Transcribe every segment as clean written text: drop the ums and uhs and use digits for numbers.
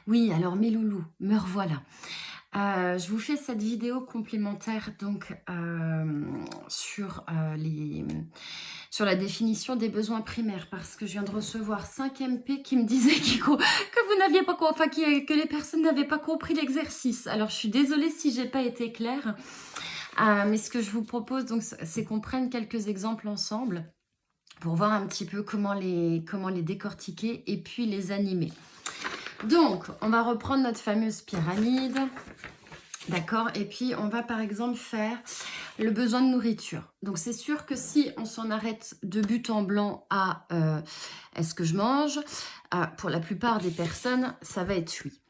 Oui, alors mes loulous, me revoilà. Je vous fais cette vidéo complémentaire donc, sur la définition des besoins primaires parce que je viens de recevoir 5 MP qui me disaient que vous n'aviez pas com enfin que les personnes n'avaient pas compris l'exercice. Alors je suis désolée si j'ai pas été claire, mais ce que je vous propose donc c'est qu'on prenne quelques exemples ensemble pour voir un petit peu comment les décortiquer et puis les animer. Donc, on va reprendre notre fameuse pyramide, d'accord? Et puis, on va par exemple faire le besoin de nourriture. Donc, c'est sûr que si on s'en arrête de but en blanc à est-ce que je mange, pour la plupart des personnes, ça va être oui.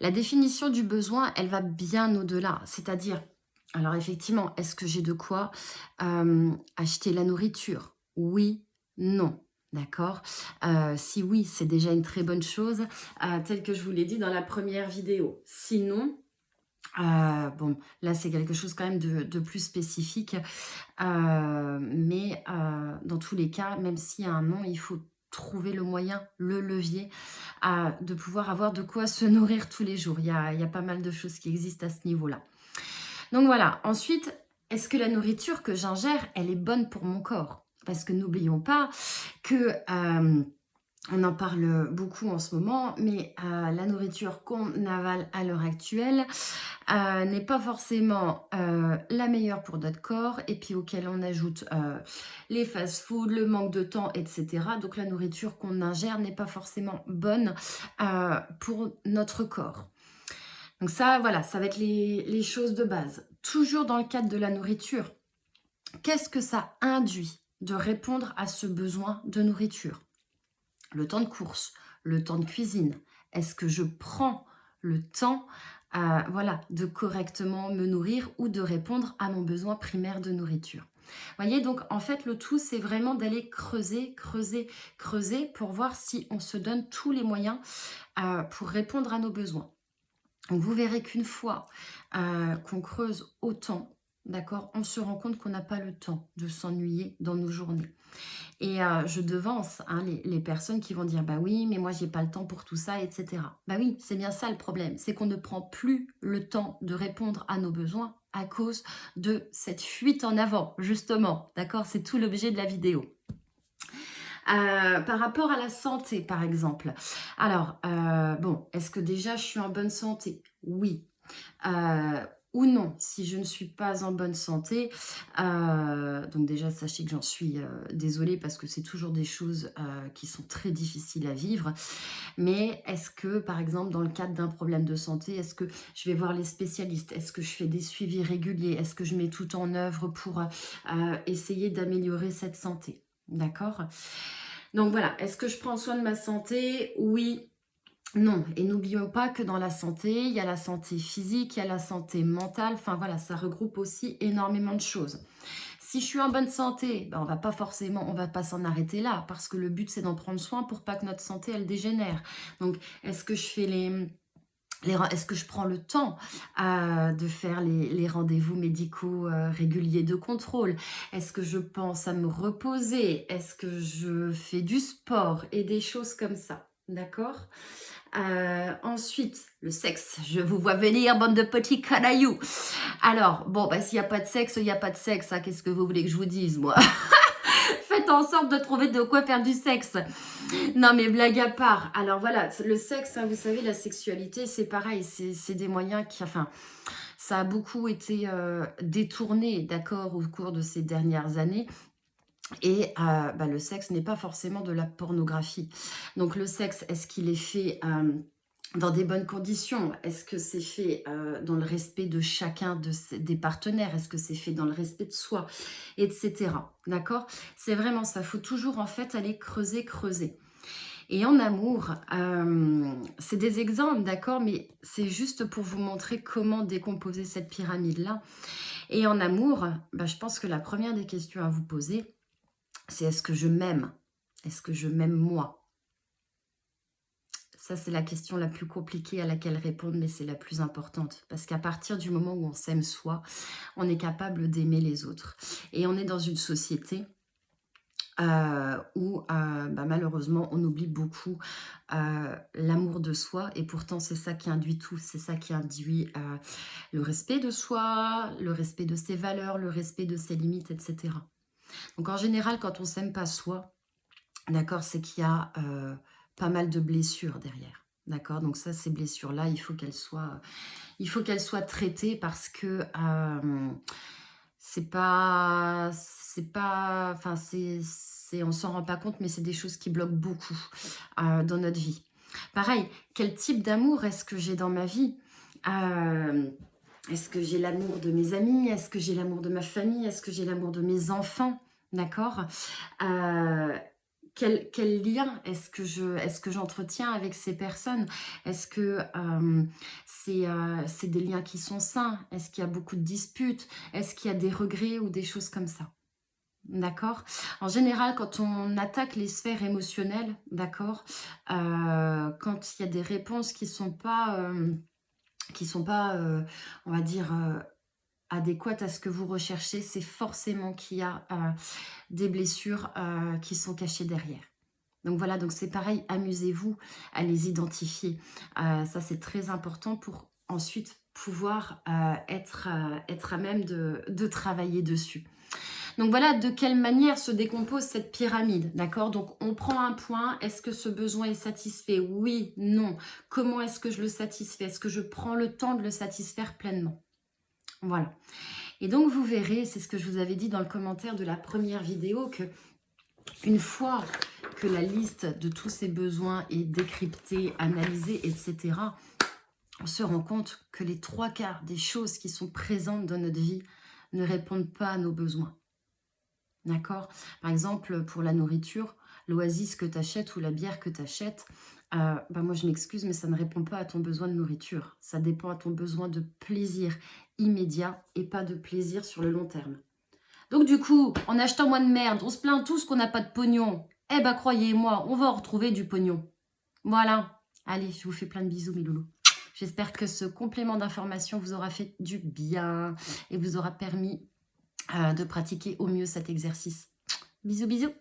La définition du besoin, elle va bien au-delà. C'est-à-dire, alors effectivement, est-ce que j'ai de quoi acheter la nourriture? Oui, non. D'accord. Si oui, c'est déjà une très bonne chose, tel que je vous l'ai dit dans la première vidéo. Sinon, bon, là, c'est quelque chose quand même de plus spécifique. Mais dans tous les cas, même s'il y a un non, il faut trouver le moyen, le levier, de pouvoir avoir de quoi se nourrir tous les jours. Il y a pas mal de choses qui existent à ce niveau-là. Donc voilà. Ensuite, est-ce que la nourriture que j'ingère, elle est bonne pour mon corps? Parce que n'oublions pas que, on en parle beaucoup en ce moment, mais la nourriture qu'on avale à l'heure actuelle n'est pas forcément la meilleure pour notre corps et puis auquel on ajoute les fast-foods, le manque de temps, etc. Donc la nourriture qu'on ingère n'est pas forcément bonne pour notre corps. Donc ça, voilà, ça va être les choses de base. Toujours dans le cadre de la nourriture, qu'est-ce que ça induit de répondre à ce besoin de nourriture? Le temps de course, le temps de cuisine. Est-ce que je prends le temps, voilà, de correctement me nourrir ou de répondre à mon besoin primaire de nourriture? Voyez, donc en fait, le tout, c'est vraiment d'aller creuser, creuser, creuser pour voir si on se donne tous les moyens pour répondre à nos besoins. Donc vous verrez qu'une fois qu'on creuse autant, d'accord, on se rend compte qu'on n'a pas le temps de s'ennuyer dans nos journées. Et je devance, hein, les personnes qui vont dire: «Bah oui, mais moi j'ai pas le temps pour tout ça» et cetera. Bah oui, c'est bien ça le problème, c'est qu'on ne prend plus le temps de répondre à nos besoins à cause de cette fuite en avant, justement, d'accord? C'est tout l'objet de la vidéo. Par rapport à la santé, par exemple. Alors, bon, est-ce que déjà je suis en bonne santé? Oui. Ou non, si je ne suis pas en bonne santé, donc déjà sachez que j'en suis, désolée parce que c'est toujours des choses, qui sont très difficiles à vivre. Mais est-ce que, par exemple, dans le cadre d'un problème de santé, est-ce que je vais voir les spécialistes? Est-ce que je fais des suivis réguliers? Est-ce que je mets tout en œuvre pour, essayer d'améliorer cette santé? D'accord? Donc voilà, est-ce que je prends soin de ma santé? Oui, non. Et n'oublions pas que dans la santé, il y a la santé physique, il y a la santé mentale, enfin voilà, ça regroupe aussi énormément de choses. Si je suis en bonne santé, ben, on va pas s'en arrêter là, parce que le but c'est d'en prendre soin pour pas que notre santé elle dégénère. Donc, est-ce que je fais est-ce que je prends le temps de faire les rendez-vous médicaux réguliers de contrôle? Est-ce que je pense à me reposer? Est-ce que je fais du sport et des choses comme ça? D'accord. Ensuite, le sexe. Je vous vois venir, bande de petits canailloux. Alors, bon, bah, s'il n'y a pas de sexe, il n'y a pas de sexe, hein. Qu'est-ce que vous voulez que je vous dise, moi? Faites en sorte de trouver de quoi faire du sexe. Non, mais blague à part. Alors voilà, le sexe, hein, vous savez, la sexualité, c'est pareil. C'est des moyens qui, enfin, ça a beaucoup été détourné, d'accord, au cours de ces dernières années. Et bah, le sexe n'est pas forcément de la pornographie. Donc le sexe, est-ce qu'il est fait dans des bonnes conditions? Est-ce que c'est fait dans le respect de chacun des partenaires? Est-ce que c'est fait dans le respect de soi? Etc. D'accord. C'est vraiment ça. Il faut toujours en fait aller creuser, creuser. Et en amour, c'est des exemples, d'accord, mais c'est juste pour vous montrer comment décomposer cette pyramide-là. Et en amour, bah, je pense que la première des questions à vous poser, c'est: est-ce que je m'aime? Est-ce que je m'aime moi? Ça, c'est la question la plus compliquée à laquelle répondre, mais c'est la plus importante. Parce qu'à partir du moment où on s'aime soi, on est capable d'aimer les autres. Et on est dans une société où bah, malheureusement, on oublie beaucoup l'amour de soi et pourtant c'est ça qui induit tout. C'est ça qui induit le respect de soi, le respect de ses valeurs, le respect de ses limites, etc. Donc en général, quand on s'aime pas soi, d'accord, c'est qu'il y a pas mal de blessures derrière. D'accord, donc ça, ces blessures-là, il faut qu'elles soient traitées parce que enfin, on s'en rend pas compte, mais c'est des choses qui bloquent beaucoup dans notre vie. Pareil, quel type d'amour est-ce que j'ai dans ma vie? Euh, Est-ce que j'ai l'amour de mes amis? Est-ce que j'ai l'amour de ma famille? Est-ce que j'ai l'amour de mes enfants? D'accord. Euh, quel lien est-ce que j'entretiens avec ces personnes? Est-ce que c'est des liens qui sont sains? Est-ce qu'il y a beaucoup de disputes? Est-ce qu'il y a des regrets ou des choses comme ça? D'accord. En général, quand on attaque les sphères émotionnelles, d'accord, quand il y a des réponses qui sont pas on va dire, adéquates à ce que vous recherchez, c'est forcément qu'il y a des blessures qui sont cachées derrière. Donc voilà, donc c'est pareil, amusez-vous à les identifier. Ça, c'est très important pour ensuite pouvoir être à même de travailler dessus. Donc voilà de quelle manière se décompose cette pyramide, d'accord? Donc on prend un point, est-ce que ce besoin est satisfait? Oui, non. Comment est-ce que je le satisfais? Est-ce que je prends le temps de le satisfaire pleinement? Voilà. Et donc vous verrez, c'est ce que je vous avais dit dans le commentaire de la première vidéo, que une fois que la liste de tous ces besoins est décryptée, analysée, etc., on se rend compte que les 3/4 des choses qui sont présentes dans notre vie ne répondent pas à nos besoins. D'accord? Par exemple, pour la nourriture, l'oasis que tu achètes ou la bière que tu achètes, bah moi je m'excuse, mais ça ne répond pas à ton besoin de nourriture. Ça dépend à ton besoin de plaisir immédiat et pas de plaisir sur le long terme. Donc du coup, en achetant moins de merde, on se plaint tous qu'on n'a pas de pognon. Eh ben croyez-moi, on va en retrouver du pognon. Voilà. Allez, je vous fais plein de bisous mes loulous. J'espère que ce complément d'information vous aura fait du bien et vous aura permis de pratiquer au mieux cet exercice. Bisous, bisous.